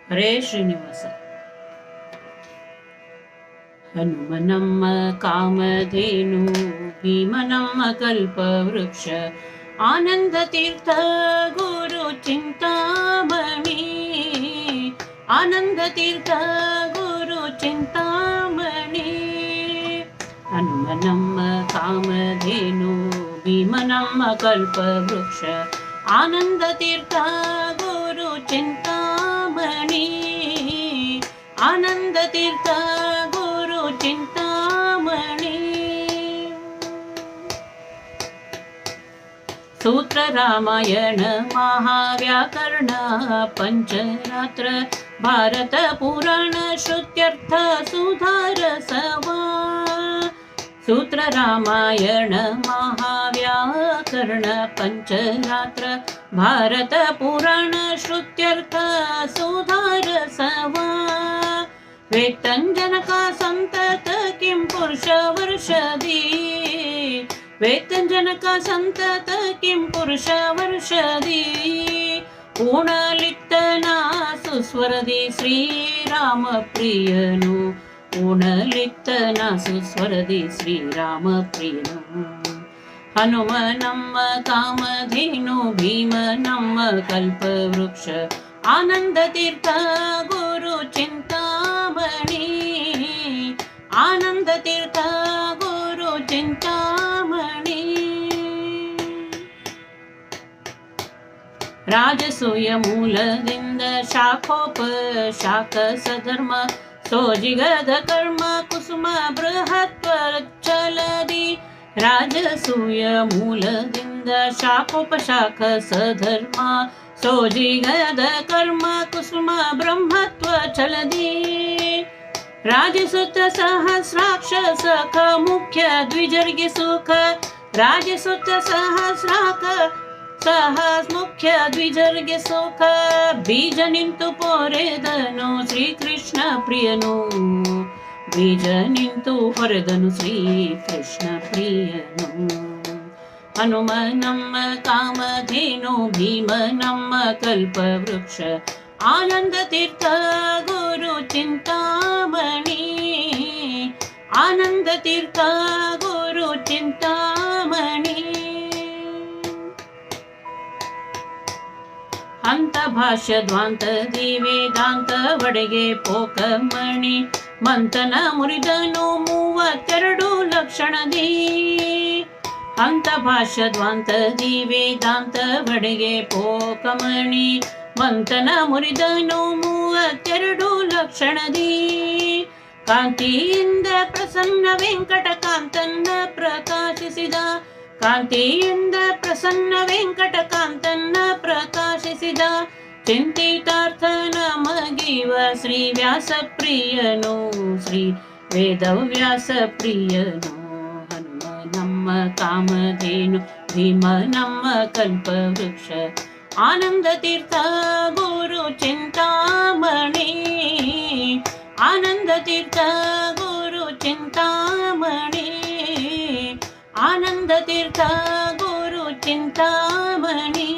ಹರೇ ಶ್ರೀನಿವಾಸ. ಹನುಮ ನಮ್ಮ ಕಾಮಧೇನು, ಭೀಮ ನಮ್ಮ ಕಲ್ಪವೃಕ್ಷ, ಆನಂದ ತೀರ್ಥ ಗುರು ಚಿಂತಾಮಣಿ, ಆನಂದ ತೀರ್ಥ ಗುರು ಚಿಂತಾಮಣಿ. ಹನುಮ ನಮ್ಮ ಕಾಮಧೇನು, ಭೀಮ ನಮ್ಮ ಕಲ್ಪವೃಕ್ಷ, ಆನಂದ ತೀರ್ಥ ಗುರು ಚಿಂತಾಮಣಿ, ಆನಂದ ತೀರ್ಥ ಗುರು ಚಿಂತಾಮಣಿ. ಸೂತ್ರ ರಾಮಾಯಣ ಮಹಾವ್ಯಾಕರಣ ಪಂಚರಾತ್ರ ಭಾರತ ಪುರಾಣ ಶ್ರುತ್ಯರ್ಥ ಸುಧಾರಸವಾ. ಸೂತ್ರ ರಾಮಾಯಣ ಮಹಾವ್ಯಾಕರಣ ಪಂಚರಾತ್ರ ಭಾರತ ಪುರಾಣ ಶ್ರುತ್ಯರ್ಥ ಸುಧಾರಸವಾ. ವೇತ್ತಂಜನಕ ಸಂತತ ಕಿಂ ಪುರುಷ ವರ್ಷದಿ, ವೇತ್ತಂಜನಕ ಸಂತತ ಕಿಂ ಪುರುಷ ವರ್ಷದಿ. ಪೂರ್ಣಲಿತ್ತನ ಸುಸ್ವರದಿ ಶ್ರೀರಾಮ ಪ್ರಿಯನು, ಪೂರ್ಣಲಿತ್ತನ ಸುಸ್ವರದಿ ಶ್ರೀರಾಮ ಪ್ರಿಯನು. ಹನುಮ ನಮ್ಮ ಕಾಮಧೇನು, ಭೀಮ ನಮ್ಮ ಕಲ್ಪವೃಕ್ಷ, ಆನಂದ ತೀರ್ಥ ಗುರು ಚಿಂತಾಮಣಿ, ಆನಂದ ತೀರ್ಥ ಗುರು ಚಿಂತಾಮಣಿ. ರಾಜಸೂಯ ಮೂಲದಿಂದ ಶಾಖೋಪಶಾಖ ಸಧರ್ಮ, ಸೋಜಿಗದ ಕರ್ಮ ಕುಸುಮ ಬೃಹತ್ವಚ್ಚಲದಿ. ರಾಜಸೂಯ ಮೂಲದಿಂದ ಶಾಖೋಪಶಾಖ ಸಧರ್ಮ, ಸೋಜಿಗದ ಕರ್ಮ ಕುಸುಮ ಬ್ರಹ್ಮತ್ವ ಚಲದಿ. ರಾಜಸುತ್ತ ಸಹಸ್ರಾಕ್ಷ ಸಖ ಮುಖ್ಯ ದ್ವಿಜರಿಗೆ ಸುಖ, ರಾಜಸುತ್ತ ಸಹಸ್ರಾಕ ಮುಖ್ಯ ದ್ವಿಜರಿಗೆ ಸುಖ. ಬೀಜ ನಿಂತು ಪೊರೆದನು ಶ್ರೀಕೃಷ್ಣ ಪ್ರಿಯನು, ಬೀಜ ನಿಂತು ಹೊರೆದನು ಶ್ರೀಕೃಷ್ಣ ಪ್ರಿಯನು. ಹನುಮ ನಮ್ಮ ಕಾಮಧೇನು, ಭೀಮ ನಮ್ಮ ಕಲ್ಪವೃಕ್ಷ, ಆನಂದ ತೀರ್ಥ ಗುರು ಚಿಂತಾಮಣಿ, ಆನಂದ ತೀರ್ಥ ಗುರು ಚಿಂತಾಮಣಿ. ಹಂತ ಭಾಷ್ಯ ದ್ವಾಂತದಿ ವೇದಾಂತ ಒಡೆಗೆ ಪೋಕಮಣಿ, ಮಂಥನ ಮುರಿದನು 32 ಲಕ್ಷಣದಿ. ಹಂತ ಭಾಷ್ಯ ದ್ವಾಂತದಿ ವೇದಾಂತ ಒಡೆಗೆ ಪೋಕಮಣಿ, ಮಂಥನ ಮುರಿದನು 32 ಲಕ್ಷಣದಿ. ಕಾಂತಿಯಿಂದ ಪ್ರಸನ್ನ ವೆಂಕಟಕಾಂತನ್ನ ಪ್ರಕಾಶಿಸಿದ, ಕಾಂತಿಯಿಂದ ಪ್ರಸನ್ನ ವೆಂಕಟಕಾಂತನ್ನ ಪ್ರಕಾಶಿಸಿದ. ಚಿಂತಿತಾರ್ಥ ನಮಗಿವ ಶ್ರೀ ವ್ಯಾಸ ಪ್ರಿಯನು, ಶ್ರೀ ವೇದವ್ಯಾಸ ಪ್ರಿಯನು. ಹನುಮ ನಮ್ಮ ಕಾಮಧೇನು, ಭೀಮ ನಮ್ಮ ಕಲ್ಪವೃಕ್ಷ, ಆನಂದ ತೀರ್ಥ ಗುರು ಚಿಂತಾಮಣಿ, ಆನಂದ ತೀರ್ಥ ಗುರು ಚಿಂತಾಮಣಿ, ಆನಂದ ತೀರ್ಥ ಗುರು ಚಿಂತಾಮಣಿ.